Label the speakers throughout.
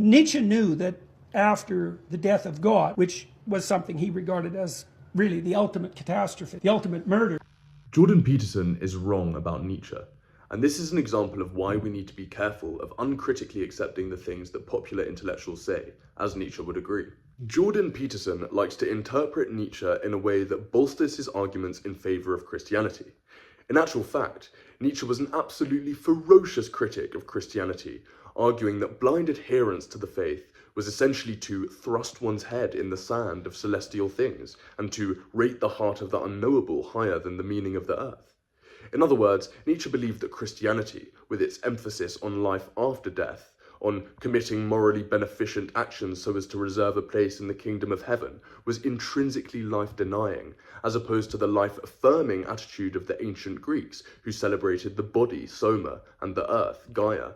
Speaker 1: Nietzsche knew that after the death of God, which was something he regarded as really the ultimate catastrophe, the ultimate murder.
Speaker 2: Jordan Peterson is wrong about Nietzsche, and this is an example of why we need to be careful of uncritically accepting the things that popular intellectuals say, as Nietzsche would agree. Jordan Peterson likes to interpret Nietzsche in a way that bolsters his arguments in favour of Christianity. In actual fact, Nietzsche was an absolutely ferocious critic of Christianity, arguing that blind adherence to the faith was essentially to thrust one's head in the sand of celestial things and to rate the heart of the unknowable higher than the meaning of the earth. In other words, Nietzsche believed that Christianity, with its emphasis on life after death, on committing morally beneficent actions so as to reserve a place in the kingdom of heaven, was intrinsically life-denying, as opposed to the life-affirming attitude of the ancient Greeks, who celebrated the body, soma, and the earth, Gaia.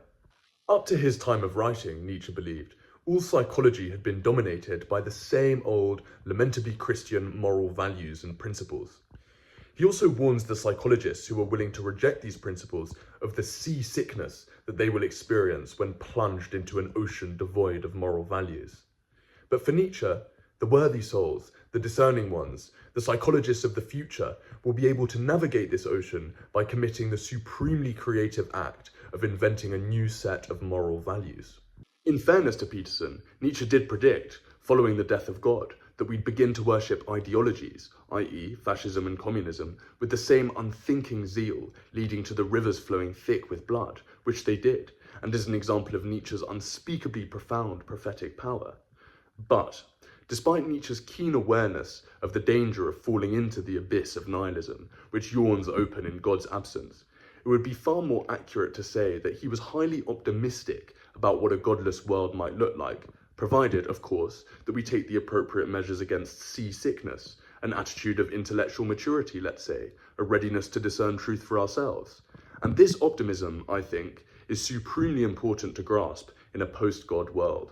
Speaker 2: Up to his time of writing, Nietzsche believed, all psychology had been dominated by the same old, lamentably Christian moral values and principles. He also warns the psychologists who are willing to reject these principles of the seasickness that they will experience when plunged into an ocean devoid of moral values. But for Nietzsche, the worthy souls, the discerning ones, the psychologists of the future will be able to navigate this ocean by committing the supremely creative act of inventing a new set of moral values. In fairness to Peterson, Nietzsche did predict, following the death of God, that we'd begin to worship ideologies, i.e. fascism and communism, with the same unthinking zeal, leading to the rivers flowing thick with blood, which they did, and is an example of Nietzsche's unspeakably profound prophetic power. But, despite Nietzsche's keen awareness of the danger of falling into the abyss of nihilism, which yawns open in God's absence, it would be far more accurate to say that he was highly optimistic about what a godless world might look like, provided, of course, that we take the appropriate measures against seasickness, an attitude of intellectual maturity, let's say, a readiness to discern truth for ourselves. And this optimism, I think, is supremely important to grasp in a post-God world.